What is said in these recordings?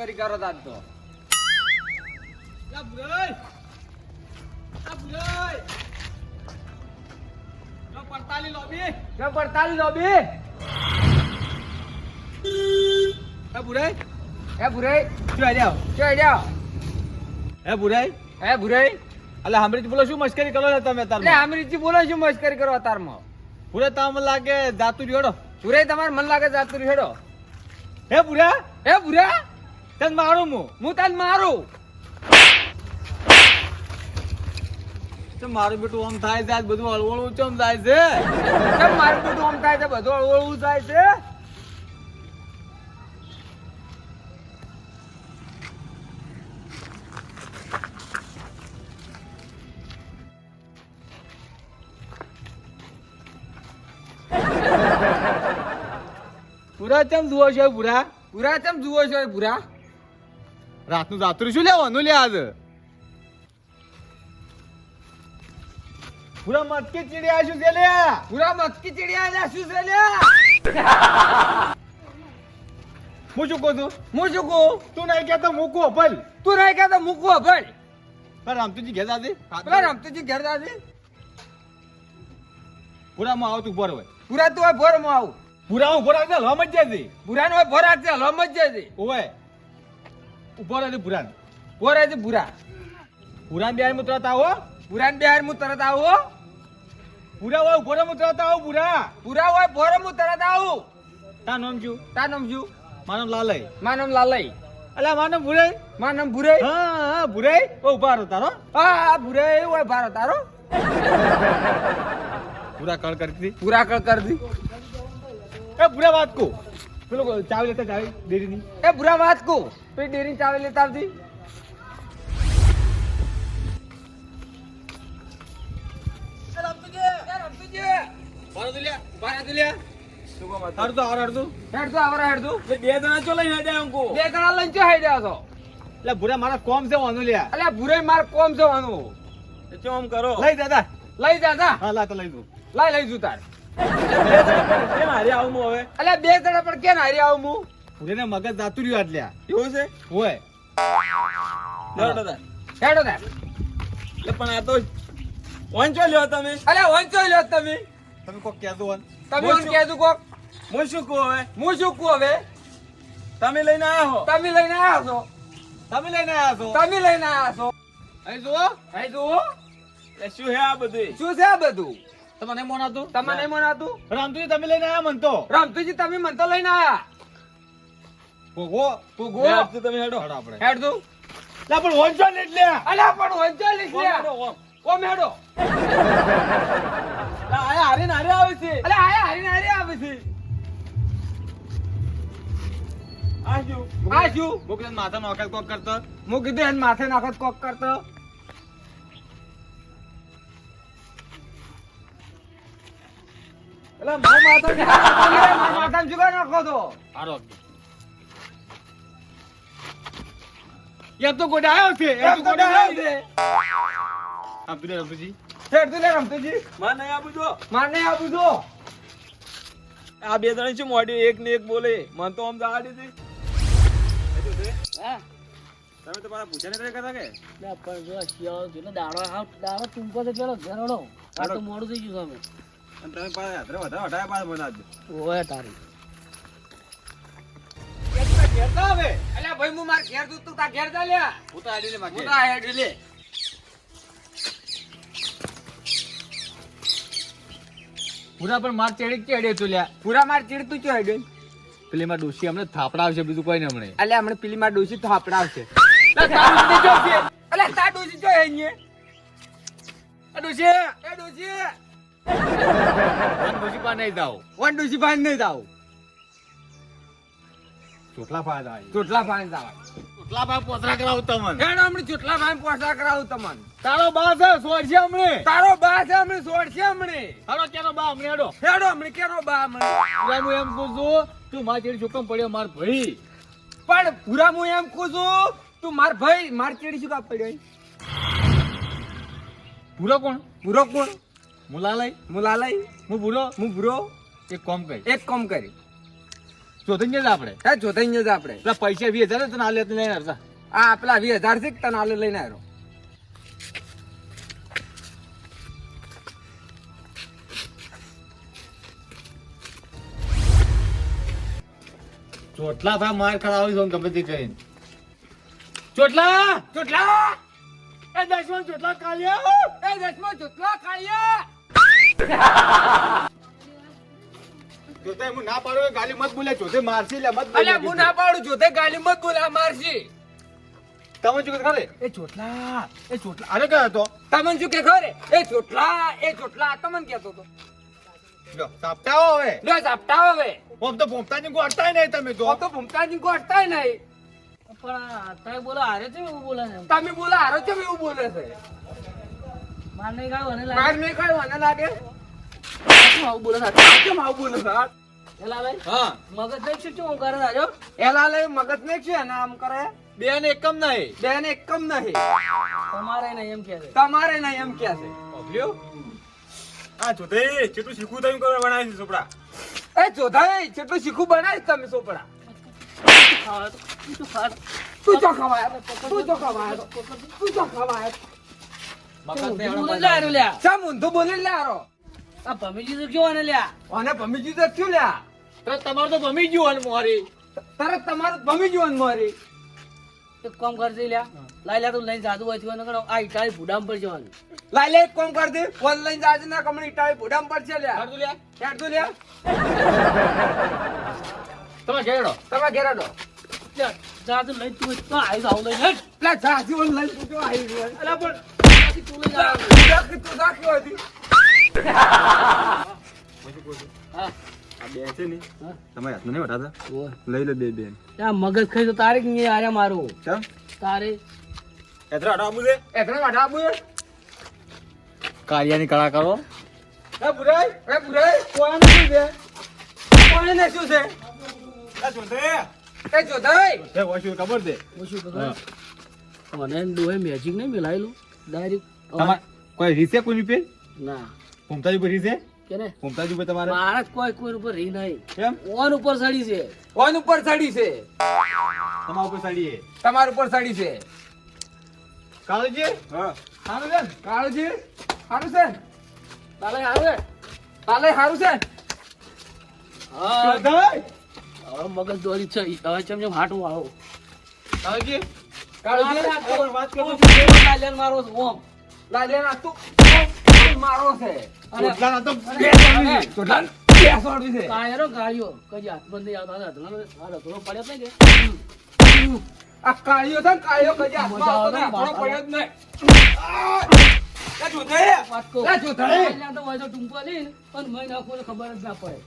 મસ્કરી કરો તાર તો લા બુરાઈ લો 45 લોબી કે 45 લોબી હે બુરાઈ હે ભુરાઈ શું આઈ જાવ શું આઈ જાવ હે બુરાઈ હે ભુરાઈ અલા હમરી બોલો શું મસ્કરી કરો છો તમે તાર એટલે અમરીજી બોલો શું મસ્કરી કરો તારમાં પૂરે તામ લાગે જાતું જોડો ભુરાઈ તમાર મન લાગે જાતું હેડો હે બુરા હે ભુરા તન મારું હું તને મારું તો મારું બેટું આમ થાય છે બધું હળવળું ચમ થાય છે કેમ મારું બધું આમ થાય છે બધું હળવળું થાય છે પૂરા ચમ જુઓ છો પૂરા ભુરા ચમ જુઓ છો એ ભુરા રાતનું જાતું શું લેવાનું લે આજ પૂરા મટકી ચીડિયા શું છે લે ભુરા મસ્કી ચીડિયા લે શું છે લે હું શું કહું છું હું શું કહું તું નહીં કહેતો મૂકવો ભલ તું નહીં કહેતો મૂકવો ભાઈ પર રામતુજી ઘેર જાજે પેલા રમતુજી ઘેર દાદી પૂરા માં આવતું ભર હોય ભુરા તું હોય ભોર માં આવું પૂરા હું ભરા છે હલવા મત જાય ભુરા નો હોય ભોર છે હલવા મત જાય ઓય ઉપર હતી પૂરા ભોર છે ભુરા પૂરા બિહાર માં તરત આવો ભુરા ને બિહાર હું તરત આવું પૂરા હોય ઉપર માં તરત આવો પૂરા ભુરા હોય ભોર હું તરત આવું તા નામ શું તાર નામ શું માનવ લાલય માર નામ લાલઈ અલા માનવ ભુરાઈ માર નામ ભુરાઈ હા હા ભુરાઈ ઓ ઉભા રહો તારો હા ભુરાઈ હોય ભારો તારો પૂરા કળ કરતી પૂરા કર દી એ પૂરા વાત કો પેલો ચાવી લેતા ચાવી ડેરી ની એ ભુરા વાત કો પેલી ડેરી ચાવી લેતા આવતી હારું તો હારું હેડ તો આવરા હેડ તું બે જણા ચો લઈને જાય અંકો બે જણા લઈને ચો હેડ છો એટલે ભુરા મારા કોમ છે વાંધો લ્યા અલ્યા ભુરાઈ માર કોમ છે વાનું ચો આમ કરો લઈ દાદા લઈ જા જા હા લા તો લઈ દઉં લઈ જુ તાર કેમ હારે આવું હવે અલ્યા બે જણા પણ કેમ હારી આવું હું પૂરે ને મગજ જાતું રહ્યું આટલ્યા એવું છે હોય હેડો તાર એટલે પણ આ તો વાંચો લ્યો તમે અલ્યા વંચો લ્યો તમે તમે કોક કહેતો હોય તમે ઓન કહેતું કોક હું શું કહું હવે હું શું કહું હવે તમે લઈને આયા હો તમે લઈને આવ્યા છો તમે લઈને આયા છો તમે લઈને આવ્યા છો અહીં જુઓ અહીં જુઓ એ શું હે આ બધું શું છે આ બધું તમને મોનાતું તમને નહીં મનાતું રામતુજી તમે લઈને આયા મન તો રમતુજી તમે મન તો લઈને આયા ભોગવો ભોગવો. તમે હેડો હેડો આપણે હેડ તું લા પણ વંચો ને એટલે અલ્યા પણ વંચો લીસ લે ઓમ હેડો આયા હારે નારે આવે છે અલ્યા આયા હારી હારી આવે છે આ શું આ શું બોકલે માથા નોકલ કોક કરતો હું કીધું એને માથે નાખત કોક કરતો એટલે મારા માથામાં જુગાર નાખો તો હારો યા તો ગોડા આવ્યો છે એમ તો આવ્યો છે આમ તું રામતુજી હેડ તું લે રમતુજી માં નહીં આપું જો માર નહીં આપું તો આ બે જણા શું મોડી એક ને એક બોલે મન તો આમ દાડી હતી હા તમે તો મારા પૂછાને કરે કરતા કે પણ જો શિયાળો છે ને દાડો ટૂંકો છે પેલો ઘરડો આ તો મોડું થઈ ગયું અને તમે પાછા હાથરે વધારે હટાયા પાછા મને આજ તમે ઓય તારી કેતા હવે અલ્યા ભાઈ હું માર ઘેર તું તા ઘેર જા લે હું તો આડી લે હું માગે તો આ હેડ લે પૂરા પણ માર ચેડી ચેડે તો લ્યા પૂરા માર ચીડ તું ચો હેડ પેલી માં ડોશી અમને થાપડા આવશે બીજું કોઈ નહીં હમણે અલ્યા હમણે પેલી માર ડોસી તો આપડાવશે અલ્યા તા ડોસી જો હે ને આ ડોશી એ ડોસી ડોશી પા નહીં જાઓ વન ડોસી ભાઈ નહીં જાવ ચોટલા ફાયદા ચોટલા ભાઈ જાવ ચોટલા પા પોતરા કરાવ તમને હેડ હમણે ચોટલા ભાઈ પોસા કરાવું તમને તારો બા છે સોળ છે હમણે તારો બા છે હમણે છોડ છે હમણે હારો કેનો બા હમણે હેડો હેડો હમણે કેરો બા હમણે હું એમ કહું છું તું માર ચેડી ચોકમ પડ્યો માર ભાઈ પણ પૂરા હું એમ કહું છું તું માર ભાઈ માર ચેડી શું કા પડ્યો પૂરો કોણ પૂરો કોણ મુલાલય મુલાલય હું પૂરો હું ભૂરો એક કોમ કરી એક કામ કરી ચોથીને જ આપણે હે જોતાઈ જ આપણે પેલા પૈસા 20,000 તને આલે તો લઈને આવતા. આ પેલા 20,000 થી તને આલે લઈને આવ્યો. ચોટલા ભાઈ માર ખરાવી દો ગમે તે કરીને. ચોટલા ચોટલા એ દશમન ચોટલા કાઢ્યો. એ દસમો ચોટલા કાઢ્યા. જોતે હું ના પાડું એ ગાલી મત બોલે. જોતે મારસી લે મત બોલે. અલ્યા હું ના પાડું જોતે ગાલી મત બોલા મારશી. તમે શું ખરે એ ચોટલા અરે કયો હતો તમને શું કે ખબર હે? એ ચોટલા તમને કેતો તો લો સાપટાઓ હવે. લો ઝાપટા હવે આમ તો ભોંપતાની ગોળતાય નહીં તમે તો. તો તો ભૂમતાજી ગોઠતાય નહીં. પણ તારે બોલો હારે છે એવું બોલે છે તમે બોલા હારો કેમ એવું બોલે છે? માર નહીં ખાવ અને માર લાગે નહીં કઈ મને લાગે શું આવું બોલે છે કેમ આવું બોલે છે? એલા ભાઈ હા મગજ નહીં શું શું કરે તારો એલા લઈ મગજ ને છે ને આમ કરે બે ને એકમ નહીં. બેન એકમ નહીં તમારે નહીં એમ કે છે તમારે નહીં એમ કે છે. ઓબલ્યો આ જોતે ચેટલું શીખવું તમે કરવા બનાવી છે ચોપડા. એ જોધાઈ જેટલું શીખું બનાવીશ તમે સોપડા. ખાવા તો તું ખા તું જો ખવાય તું જો ખવાય તું જો ખવાય તું લે આરો લ્યા ચા મુંધું બોલી લે આરો. આ ભમીજી તો કેવો ને લ્યા અને ભમીજી તો થયું લ્યા. તો તમારું તો ભમી ગયું ને મોરી. તરત તમારું ભમી જવાનું મારી. એક કામ કરજે લ્યા લાઈ લ્યા તું લઈને જાદુ હોય થયો નકર આ ઈટાળી ભૂડામ પર જવાનું લાઈ લે એક કામ કર દે ઓનલાઈન જાજે ના કમણી ટાઈ ભોડામ પર છે લ્યા. કાઢ દો લ્યા. કાઢ દો લ્યા. તમે ઘેરડો. તમે ઘેરાડો લ્યા, જાદુ લઈને તું તો આવી જાવ લઈને હેટ. પેલા જાજી ઓનલાઈન પૂછો આવી ગયો. અલા પણ ત્યાંથી તું લઈ જા તું દાખ્યો હતી. હા આ બે છે ને હા તમારે હાથમાં નહીં વટાતા. ઓય લઈ લે બે બેન. ત્યાં મગજ ખાઈ તો તારે કે આરે મારું ચમ તારે એતરા હટાવ મુજે. એતને વાડા બોલ. કાળિયાની કળા કરો. એ બુરાઈ કોઈને શું છે? કોઈને શું છે? આ જોતે એ જોધાઈ એ વોશું ખબર દે. હું શું કહું મને ડોહે મેજિક નહીં મેલાયેલું ડાયરેક્ટ તમાર કોઈ રીસે કોઈ રૂપે ના ભૂમતાજી પર રીસે કે ને ભૂમતાજી પર તમારે મારા જ કોઈ ઉપર રહી નહીં કેમ ઓન ઉપર સડી છે ઓન ઉપર ચડી છે. તમારા ઉપર સાડીએ તમાર ઉપર ચડી છે. કાળજી હા સારું છે ને? કાળજી સારું છે ને? તાલે આવે તાલે સારું છે ને? હા જોધાઈ હવે મગજ દોડી છે હવે ચમ હાટું આવો કાળજી કાળજી વાત કરો. લાલ્યાને મારો છે ઓમ લાલે ના તું મારો છે. ચોટલા તો બે સોડવી છે. ચોટલા બે સોડવી છે. કાયરો ગાળ્યો કદી હાથ બંધ નહીં આવતા હાથ થોડો પડ્યો જ નહીં કે આ કાળિયો છે ને કાળિયો કદી હાથમાં મજા આવતો આવે નહીં. ને થોડો પડ્યો જ નહીં. વાત કહું. લે જોધાઈ. લાલ્યા તો હોય તો ટૂંકો લઈને પણ મહી નાખો તો ખબર જ ના પડે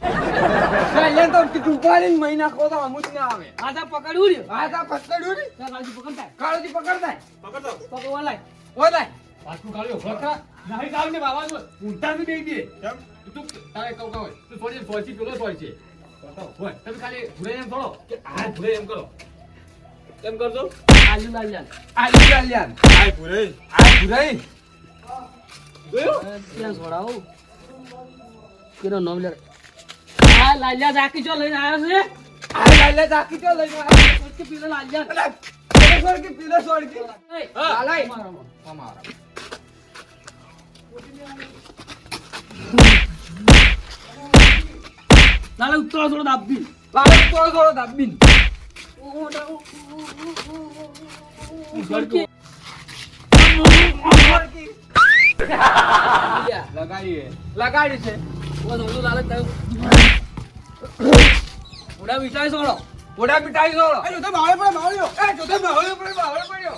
લાલે તો ટૂંપાડીને મહિના ખો તો અમુક ના આવે. આ તો પકડ્યું ને આ તા પકડ્યું ને ત્યાં કાળજી પકડતા કાળજી પકડતા પકડતો. પકડવા લાય ઓલાય પાછું કાઢ્યો. ફરતા નહીં કાઢ ને બાબા જો ઊંટા ને દઈ દે. કેમ? તું તારે કહું કહું તું સોરી સોરી પેલો સોરી છે. હોય તમે ખાલી ભૂલે એમ થોડો કે આ ભૂલે એમ કરો. એમ કરજો. આજુ લાલ્યા આલી લાલ્યાન આ ભૂલે. આ ભુરાઈ જોયો? ત્યાં છોડાવું કેનો નામ લે આ લાલ્યા જાકી ચો લઈને આવ્યો છે આ લાલ્યા જાકી તો લઈને આવ્યો. કે પેલો લાલ્યા અલા, પેલો સોડકી, પેલો સોડકી. એ, હા, લાય. મારામાં. અમારા. લાલે ઉતરો થોડો દાબી લાલે થોડો થોડો દાબીન. સોડકી. સોડકી. લાલ્યા. લગાડીએ. લગાડી છે. ઓ ધોળું લાલે તારું. ઉડા વિચાર છોડો ઓડા મીઠાઈ સોળો. એ જોતે માવળે પડે માવળ્યો. એ જોતે માહોલ પડ્યો, માહોલ પડ્યો.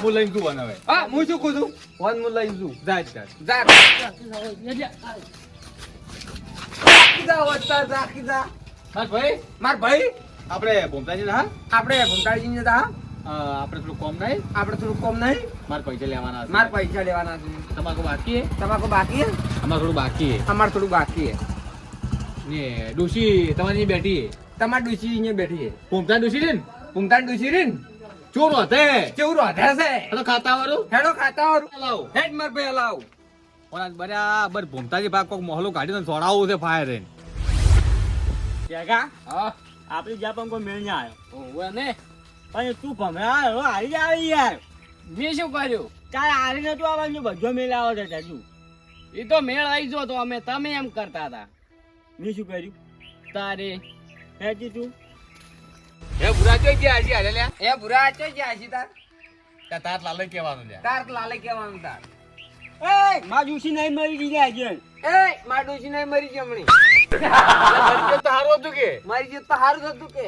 હું લઈને તું બનાવે. હા, હું શું કહું છું? વન મું લઈ જઉં. જા જ કર. જા. રાખી જા, વત્તા રાખી જા. બસ ભાઈ માર ભાઈ, આપણે ભૂમતાજી ના આપણે ભૂમતાળજી હતા. આપણે થોડું કોમ નહીં આપણે થોડું કોમ નહીં. મારે પૈસા લેવાના છે. માર પૈસા લેવાના છે. તમાકુ બાકી હે? તમાકુ બાકી હે? અમારે થોડું બાકી હે. અમાર થોડું બાકી હે. ને ડોશી તમારી અહીં બેઠી હે. તમાર ડુસી અહીંયા બેઠી હે. ભૂમતા ડોશી ને ભૂમતાળ ડુસી રીન ચોર હતે. કેવું રોધે છે? આ તો ખાતા વાળું હેડો ખાતા વાળું. લાવ. હેડ માર ભાઈ લાવ. પણ આજ બરાબર ભૂમતાજી ભાગ કોક મોહલો કાઢીને છોડાવવું છે ફાયર રેન. જગા હા આપણે જ્યાં પણ કોઈ મેળ ના આવ્યો ઓવે ને પણ તું ભમરા હારી જ આવી યાર મેં શું કર્યું તારે હારી નતું આવવાનું બધો મેળ આવો છે હજુ એ તો મેળ આવી જો તો અમે તમે એમ કરતા હતા મેં શું કર્યું તારે હેજી તું એ ભૂરા ચોઈ ગયા હજી હાલે લ્યા એ ભુરા ચો ગયા હજી તાર તાર લાલે કહેવાનું લ્યા તાર લાલે કેવાનું તાર એ માં જુસી નહીં મરી ગઈ આજે એ માડુસી નહીં મરી જમણી તો હારું હતું કે મારી જીત તો હારું થતું કે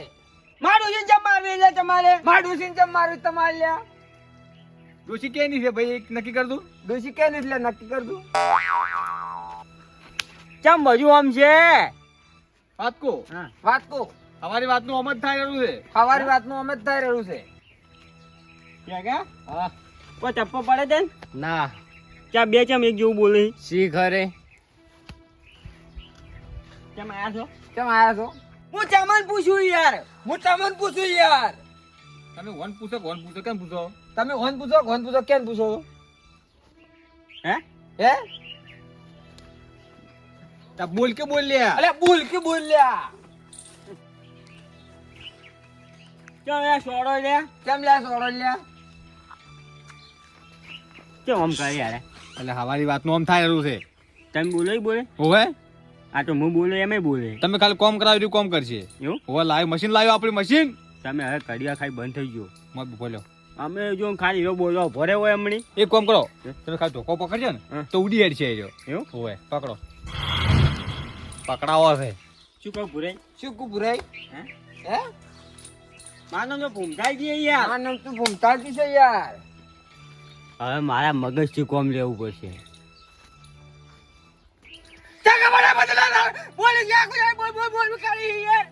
મારું જે જમાવે લે તમારે માડુસી જમ મારું તમારે લ્યા ડોશી કે નહીં છે ભાઈ એક નક્કી કર દઉં ડોસી કે એટલે નક્કી કર દઉં ચમ બધું આમ છે વાત કો હા વાત કો અમારી વાતનું અમત થાય રહ્યું છે સવારી વાતનું અમે જ થઈ રહ્યું છે જગા હા કોઈ ટપ્પો પડે છે ના ચા બે ચમ એક જેવું બોલે શી ઘરે ચમ આયા છો કેમ આયા છો હું ચમન પૂછું યાર હું તમને પૂછું યાર તમે વન પૂછો કેમ પૂછો તમે હોન પૂછો કેમ પૂછો હે હે તા બોલ કે બોલ લ્યા અલે બોલ કે બોલ્યા ચમ યાર છોડો લે કેમ લ્યા સોડો લ્યા ચમ આમ કરે યાર એટલે અમારી વાતનું આમ થાય રહ્યું છે તમે બોલો ઈ બોલે હોવે આ તો હું બોલે એમ બોલે તમે ખાલી કોમ કરાવી કોમ કરશે એવું હોવે લાવ્યું મશીન લાવ્યું આપણી મશીન તમે હવે કડિયા ખાઈ બંધ થઈ ગયો મત બોલ્યો અમે જો ખાલી એવો બોલો ભરે હોય હમણી એક કામ કરો તમે ખાલી ધોકો પકડજો ને હા. તો ઉડી હેડ છે એ રહ્યો. એવું હોવે પકડો પકડાવો છે શું કહું ભૂરે શું કુ ભુરાઈ હે હે માનો તો ભૂમતાઈ ગઈ યાર આ નામ તું ભૂમતાતી છે યાર હવે મારા મગજથી કોમ લેવું પડશે જાગા બડા બદલા બોલ જા કોઈ બોલ કરી યાર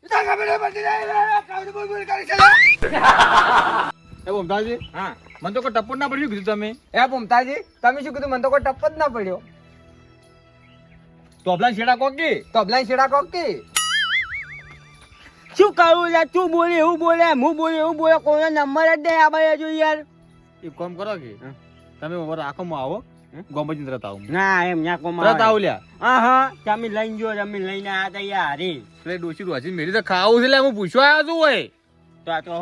જાગા બડા બદલા કાવ બોલ કરી ચલા એ બોમતાજી હા મને તો કોઈ ટપ્પર ના પડ્યું કીધું તમે એ ભૂમતાજી તમે શું કીધું મને તો કોઈ ટપ જ ના પડ્યો તો આપલા છેડા કોકી તો અબલાઈ છેડા કોકી શું કરું યાર તું બોલે એવું બોલે હું બોલે એવું બોલે કોઈ નંબર જ નહીં આવે જો યાર એક કામ કરો કે હા. તમે ઓવર આખોમાં આવો ગોમજી તરત આવું ના એમ ના કોમ તરત આવું લ્યા હા હા તમે લઈને જો તમે લઈને આવ્યા તા યાર અરે એટલે ડોશી રોજી મેરી તો ખાવું છે એટલે હું પૂછવા આવ્યો છું હોય તો આ તો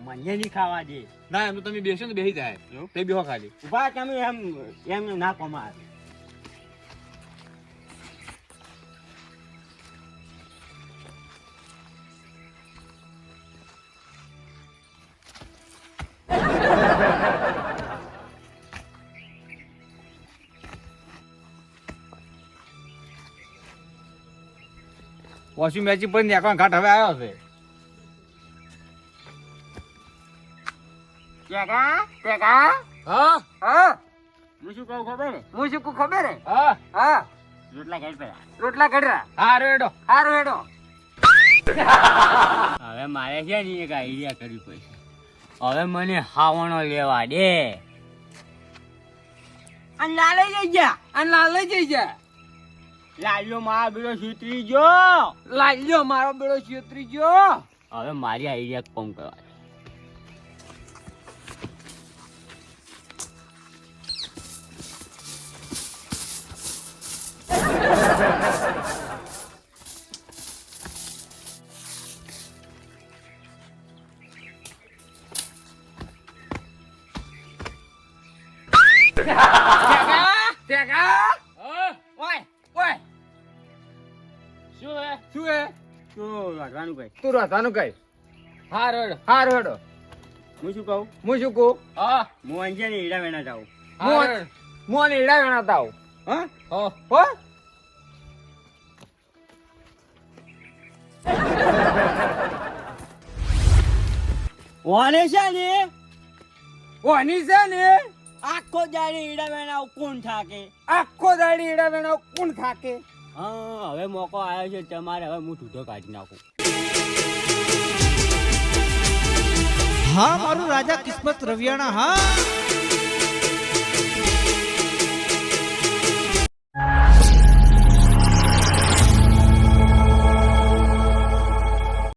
મને નહીં ખાવા દે ના એમ તો તમે બેસો ને બેસી જાય તે બેહો ખાલી ઉભા તમે એમ ના કોમા વોશિંગ મેચિંગ પર નાખવાનો ઘાટ હવે આવ્યો છે હા હા હું શું કહું ખબર હે હું શું કુ ખબર હે હા હા રોટલા ખાઈ પેલા રોટલા કડરા હા રેડો હારો હેડો હવે મારે છે ને એક આઈડિયા કરવી પડશે હવે મને હાવણો લેવા દે અને લાલે જઈ જા અને લાલે જઈ જા લાલ્યો મારા બેડો સુતરી જો લાલ્યો મારો બેડો છેતરી ગયો હવે મારી આઈડિયા કોમ કરવા ટેકા ઓય ઓય શું હે શું વાગવાનું કઈ તું રાધાનું કઈ હા રેડો હારો હેડો હું શું કહું હું શું કહું હા હું અંજે ને હીરા વેણા જાઉં મોન એડા ગણાતા આવું હા હો ઓને છે ને ઓની છે ને આખો દાડી હીરા વેણા કોણ થાકે આખો દાડી એડા વેણા કોણ થાકે હા હવે મોકો આવ્યો છે તમારે હવે હું ઢૂઢો કાઢી નાખું હા મારું રાજા કિસ્મત રવિયાણા હા